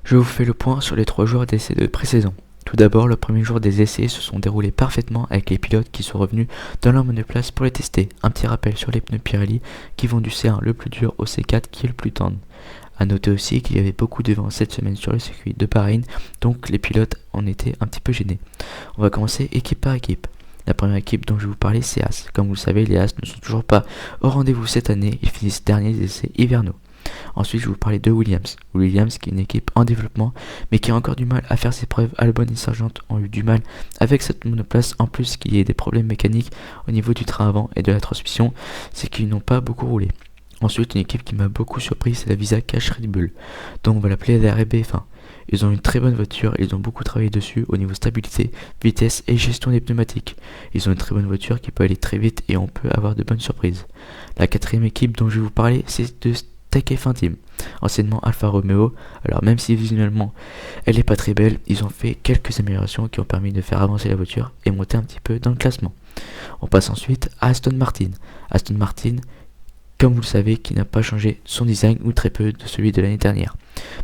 Je vous fais le point sur les 3 jours d'essai de pré-saison. Tout d'abord, le premier jour des essais se sont déroulés parfaitement avec les pilotes qui sont revenus dans leur monoplace pour les tester. Un petit rappel sur les pneus Pirelli qui vont du C1 le plus dur au C4 qui est le plus tendre. A noter aussi qu'il y avait beaucoup de vent cette semaine sur le circuit de Bahreïn, donc les pilotes en étaient un petit peu gênés. On va commencer équipe par équipe. La première équipe dont je vais vous parler, c'est As. Comme vous le savez, les As ne sont toujours pas au rendez-vous cette année, ils finissent derniers des essais hivernaux. Ensuite, je vais vous parler de Williams. Williams qui est une équipe en développement, mais qui a encore du mal à faire ses preuves. Albon et Sargent ont eu du mal avec cette monoplace, en plus qu'il y ait des problèmes mécaniques au niveau du train avant et de la transmission, c'est qu'ils n'ont pas beaucoup roulé. Ensuite, une équipe qui m'a beaucoup surpris, c'est la Visa Cash Red Bull, donc on va l'appeler la RB1. Ils ont une très bonne voiture, ils ont beaucoup travaillé dessus au niveau stabilité, vitesse et gestion des pneumatiques. Ils ont une très bonne voiture qui peut aller très vite et on peut avoir de bonnes surprises. La quatrième équipe dont je vais vous parler, c'est de Tech F1 Team, anciennement Alfa Romeo. Alors même si visuellement elle n'est pas très belle, ils ont fait quelques améliorations qui ont permis de faire avancer la voiture et monter un petit peu dans le classement. On passe ensuite à Aston Martin. Aston Martin, comme vous le savez, qui n'a pas changé son design ou très peu de celui de l'année dernière.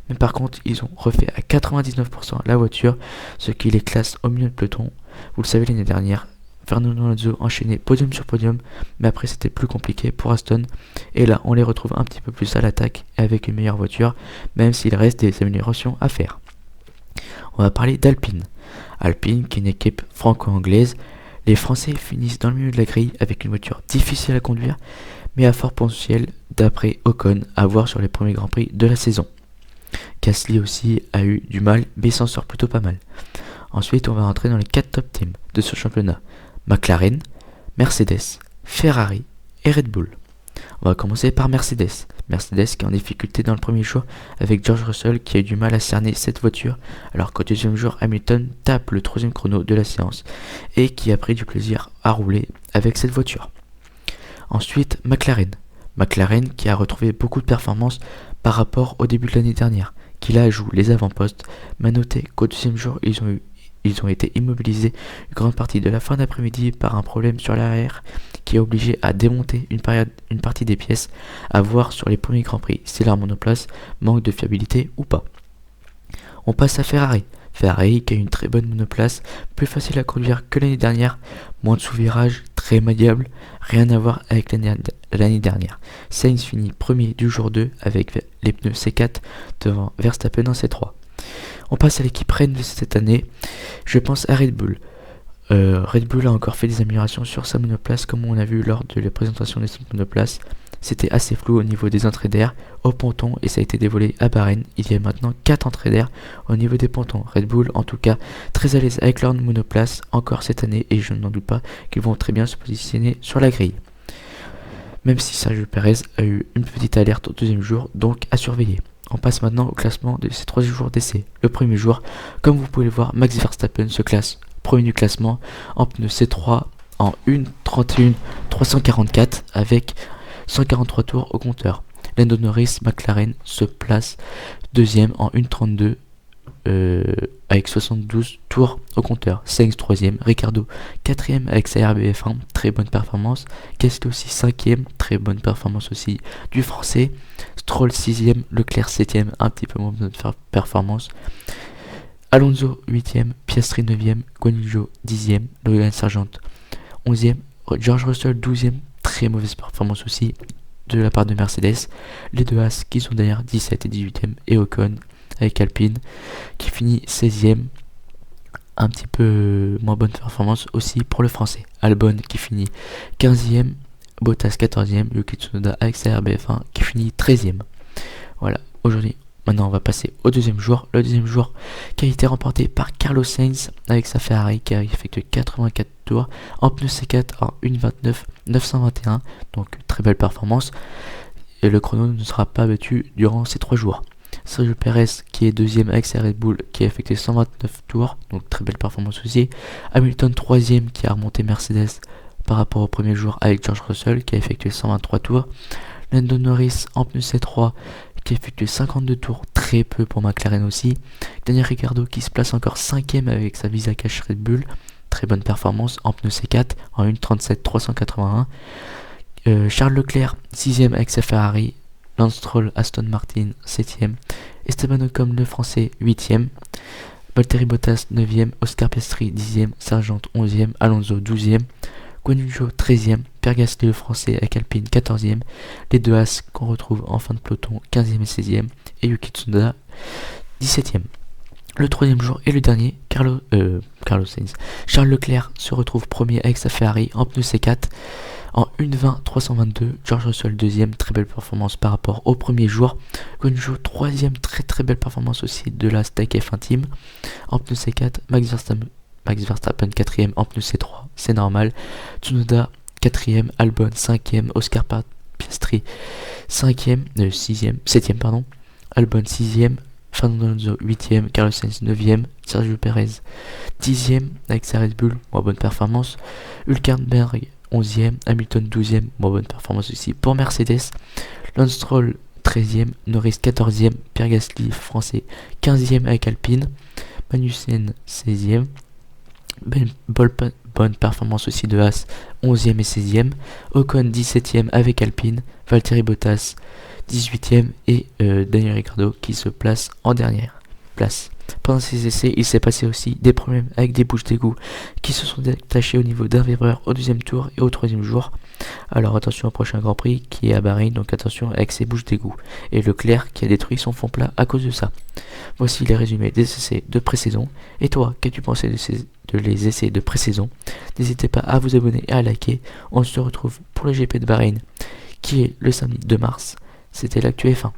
Mais par contre, ils ont refait à 99% la voiture, ce qui les classe au milieu de peloton. Vous le savez, l'année dernière, Fernando Alonso enchaînait podium sur podium, mais après c'était plus compliqué pour Aston. Et là, on les retrouve un petit peu plus à l'attaque avec une meilleure voiture, même s'il reste des améliorations à faire. On va parler d'Alpine. Alpine, qui est une équipe franco-anglaise. Les Français finissent dans le milieu de la grille avec une voiture difficile à conduire, mais à fort potentiel d'après Ocon à voir sur les premiers Grands Prix de la saison. Gasly aussi a eu du mal, mais s'en sort plutôt pas mal. Ensuite, on va rentrer dans les 4 top teams de ce championnat. McLaren, Mercedes, Ferrari et Red Bull. On va commencer par Mercedes. Mercedes qui est en difficulté dans le premier jour avec George Russell qui a eu du mal à cerner cette voiture, alors qu'au deuxième jour, Hamilton tape le 3e chrono de la séance et qui a pris du plaisir à rouler avec cette voiture. Ensuite, McLaren. McLaren qui a retrouvé beaucoup de performances par rapport au début de l'année dernière, qui là joue les avant-postes, mais à noter qu'au deuxième jour, ils ont été immobilisés une grande partie de la fin d'après-midi par un problème sur l'arrière qui a obligé à démonter une partie des pièces, à voir sur les premiers Grands Prix si leur monoplace manque de fiabilité ou pas. On passe à Ferrari. Ferrari qui a une très bonne monoplace, plus facile à conduire que l'année dernière, moins de sous-virage, très maniable, rien à voir avec l'année dernière. Sainz finit premier du jour 2 avec les pneus C4 devant Verstappen en C3. On passe à l'équipe reine de cette année, je pense à Red Bull. Red Bull a encore fait des améliorations sur sa monoplace comme on a vu lors de la présentation de cette monoplace. C'était assez flou au niveau des entrées d'air au ponton et ça a été dévoilé à Bahreïn. Il y a maintenant 4 entrées d'air au niveau des pontons. Red Bull en tout cas très à l'aise avec leur monoplace encore cette année et je n'en doute pas qu'ils vont très bien se positionner sur la grille. Même si Sergio Perez a eu une petite alerte au deuxième jour, donc à surveiller. On passe maintenant au classement de ces 3 jours d'essai. Le premier jour, comme vous pouvez le voir, Max Verstappen se classe premier du classement en pneu C3 en 1:31.344 avec 143 tours au compteur. Lando Norris McLaren se place deuxième en 1:32 avec 72 tours au compteur. Sainz 3ème, Ricciardo 4ème avec sa RBF1, très bonne performance. Gasly aussi 5ème, très bonne performance aussi du français. Stroll 6ème, Leclerc 7ème, un petit peu moins de performance. Alonso 8ème, Piastri 9ème, Guan Yu Zhou 10ème, Logan Sargent 11ème, George Russell 12ème, très mauvaise performance aussi de la part de Mercedes. Les deux As qui sont derrière 17 et 18ème et Ocon avec Alpine qui finit 16ème, un petit peu moins bonne performance aussi pour le français. Albon qui finit 15ème, Bottas 14ème, Yuki Tsunoda avec sa RBF1 qui finit 13ème. Voilà, aujourd'hui. Maintenant, on va passer au deuxième jour. Le deuxième jour qui a été remporté par Carlos Sainz avec sa Ferrari qui a effectué 84 tours en pneu C4 en 1:29.921. Donc, très belle performance. Et le chrono ne sera pas battu durant ces 3 jours. Sergio Perez qui est deuxième avec sa Red Bull qui a effectué 129 tours. Donc, très belle performance aussi. Hamilton troisième qui a remonté Mercedes par rapport au premier jour avec George Russell qui a effectué 123 tours. Lando Norris en pneu C3 qui a effectué 52 tours, très peu pour McLaren aussi. Daniel Ricciardo qui se place encore 5ème avec sa Visa Cash Red Bull, très bonne performance en pneu C4 en 1:37.381. Charles Leclerc 6ème avec sa Ferrari Lance Stroll, Aston Martin 7ème, Esteban Ocon le français 8ème, Valtteri Bottas 9ème, Oscar Piastri 10ème, Sargent 11ème, Alonso 12ème, Guan Yu Zhou 13ème, Pierre Gasly le français avec Alpine 14ème, les deux As qu'on retrouve en fin de peloton 15ème et 16ème, et Yuki Tsunoda 17ème. Le troisième jour et le dernier, Carlos Sainz. Charles Leclerc se retrouve premier avec sa Ferrari en pneu C4 en 1.20.322. George Russell deuxième, très belle performance par rapport au premier jour. Guan Yu Zhou troisième, très belle performance aussi de la Stack F1 Team en pneu C4. Max Verstappen quatrième en pneu C3, c'est normal. Tsunoda quatrième, Albon cinquième, Oscar Piastri cinquième, septième pardon, Albon sixième, Fernando Alonso 8ème, Carlos Sainz 9ème, Sergio Perez 10ème avec sa Red Bull, moins bonne performance, Hülkenberg 11ème, Hamilton 12ème, moins bonne performance aussi pour Mercedes, Lance Stroll 13ème, Norris 14ème, Pierre Gasly français 15ème avec Alpine, Magnussen 16ème, bonne performance aussi de Haas 11ème et 16ème, Ocon 17ème avec Alpine, Valtteri Bottas 18ème et Daniel Ricciardo qui se place en dernière place. Pendant ces essais, il s'est passé aussi des problèmes avec des bouches d'égout qui se sont détachées au niveau d'un vibreur au deuxième tour et au troisième jour. Alors attention au prochain Grand Prix qui est à Bahreïn, donc attention avec ces bouches d'égout. Et Leclerc qui a détruit son fond plat à cause de ça. Voici les résumés des essais de pré-saison. Et toi, qu'as-tu pensé de les essais de pré-saison? N'hésitez pas à vous abonner et à liker. On se retrouve pour le GP de Bahreïn qui est le samedi 2 mars. C'était l'actu F1.